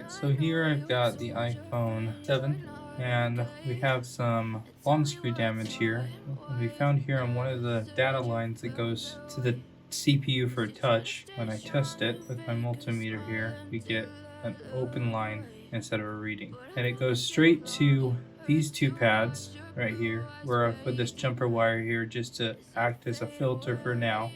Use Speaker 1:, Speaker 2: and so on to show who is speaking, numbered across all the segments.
Speaker 1: So here I've got the iPhone 7 and we have some long screw damage here. We found here on one of the data lines that goes to the CPU for touch. When I test it with my multimeter here, we get an open line instead of a reading. And it goes straight to these two pads right here, where I put this jumper wire here just to act as a filter for now.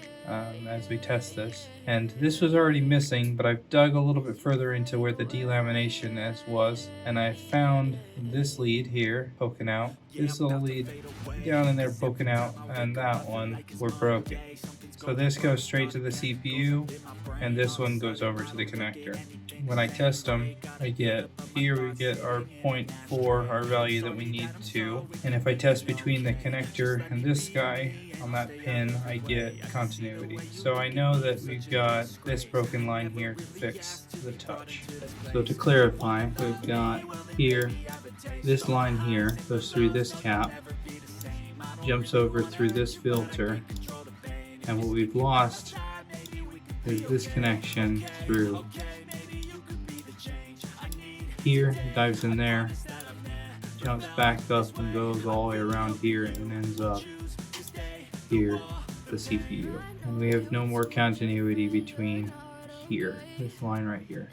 Speaker 1: As we test this. And this was already missing, but I've dug a little bit further into where the delamination was, and I found this lead here poking out, this little lead down in there poking out, and that one were broken. So this goes straight to the CPU, and this one goes over to the connector. When I test them, we get our 0.4, our value that we need to. And if I test between the connector and this guy on that pin, I get continuity. So I know that we've got this broken line here to fix the touch. So to clarify, we've got here, this line here goes through this cap, jumps over through this filter, and what we've lost is this connection through here, dives in there, jumps back up and goes all the way around here and ends up here, the CPU. And we have no more continuity between here, this line right here.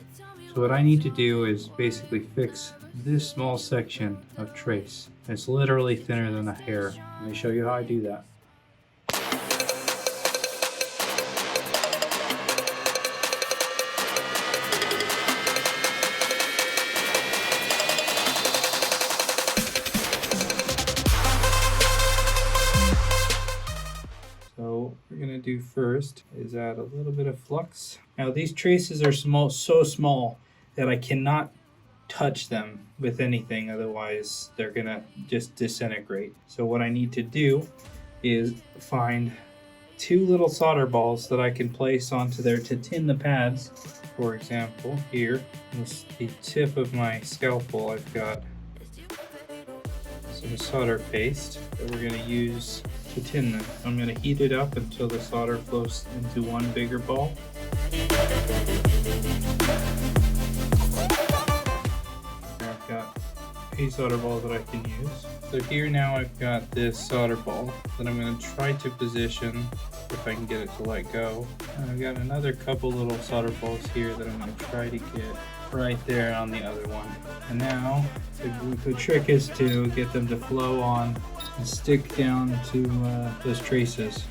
Speaker 1: So what I need to do is basically fix this small section of trace. It's literally thinner than a hair. Let me show you how I do that. So what we're going to do first is add a little bit of flux. Now these traces are so small that I cannot touch them with anything, otherwise they're going to just disintegrate. So what I need to do is find two little solder balls that I can place onto there to tin the pads. For example, here, this the tip of my scalpel, I've got some solder paste that we're going to use to tin them. I'm going to heat it up until the solder flows into one bigger ball. I've got a solder ball that I can use. So here now I've got this solder ball that I'm going to try to position if I can get it to let go. And I've got another couple little solder balls here that I'm going to try to get right there on the other one. And now the trick is to get them to flow on and stick down to those traces.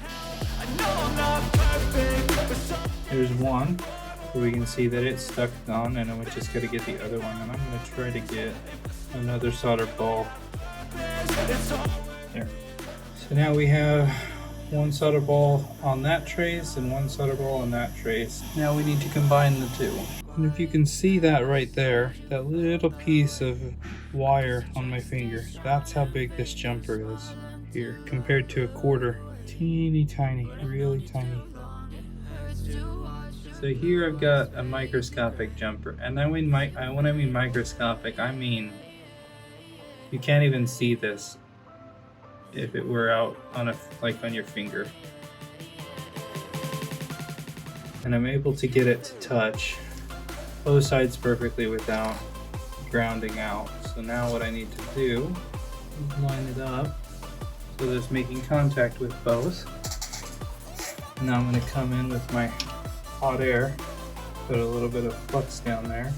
Speaker 1: There's one, so we can see that it's stuck on, and we just got to get the other one. And I'm going to try to get another solder ball there. So now we have one solder ball on that trace and one solder ball on that trace. Now we need to combine the two. And if you can see that right there, that little piece of wire on my finger, that's how big this jumper is here compared to a quarter. Teeny tiny, really tiny. So here I've got a microscopic jumper, and then when I mean microscopic, I mean you can't even see this if it were out on on your finger. And I'm able to get it to touch both sides perfectly without grounding out. So now what I need to do is line it up so that it's making contact with both. And now I'm going to come in with my hot air, put a little bit of flux down there.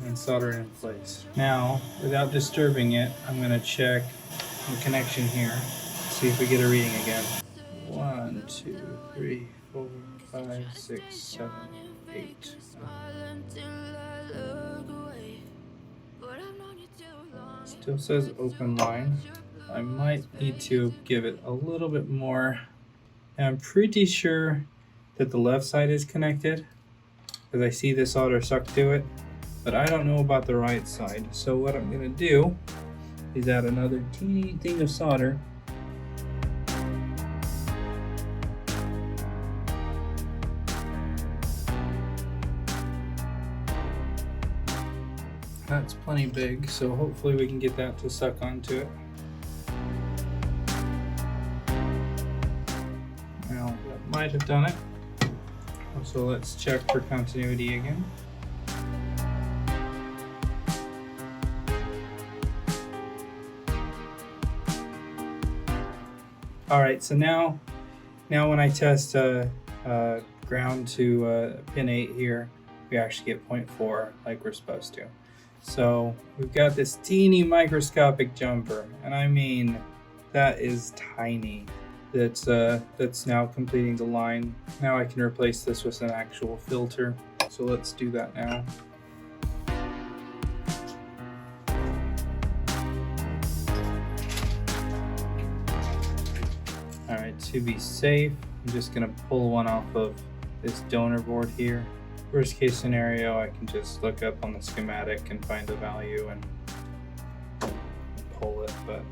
Speaker 1: And solder it in place. Now, without disturbing it, I'm going to check the connection here. See if we get a reading again. 1, 2, 3, 4, 5, 6, 7, 8. Still says open line. I might need to give it a little bit more. And I'm pretty sure that the left side is connected because I see the solder suck to it, but I don't know about the right side. So what I'm going to do is add another teeny thing of solder. That's plenty big, so hopefully we can get that to suck onto it. might have done it. So let's check for continuity again. All right, so now when I test ground to pin 8 here, we actually get 0.4 like we're supposed to. So we've got this teeny microscopic jumper, and I mean that is tiny. That's now completing the line. Now I can replace this with an actual filter. So let's do that now. All right, to be safe, I'm just gonna pull one off of this donor board here. Worst case scenario, I can just look up on the schematic and find the value and pull it, but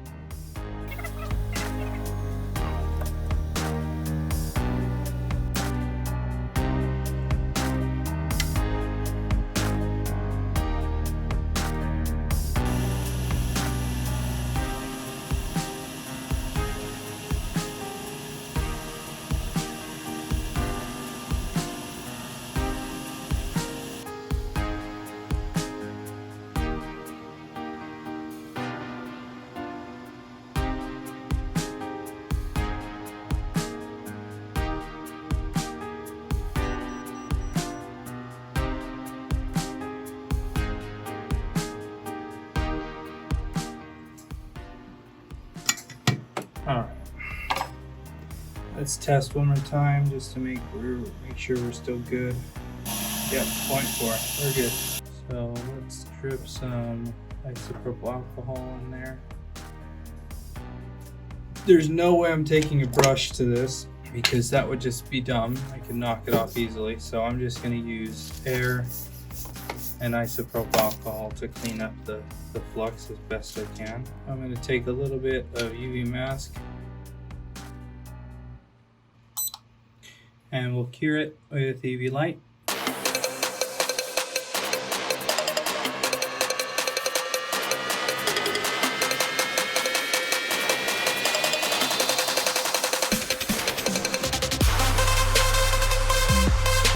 Speaker 1: all right. Let's test one more time just to make sure we're still good. Yep, 0.4. We're good. So let's drip some isopropyl alcohol in there. There's no way I'm taking a brush to this because that would just be dumb. I can knock it off easily. So I'm just going to use air and isopropyl alcohol to clean up the flux as best I can. I'm going to take a little bit of UV mask and we'll cure it with UV light.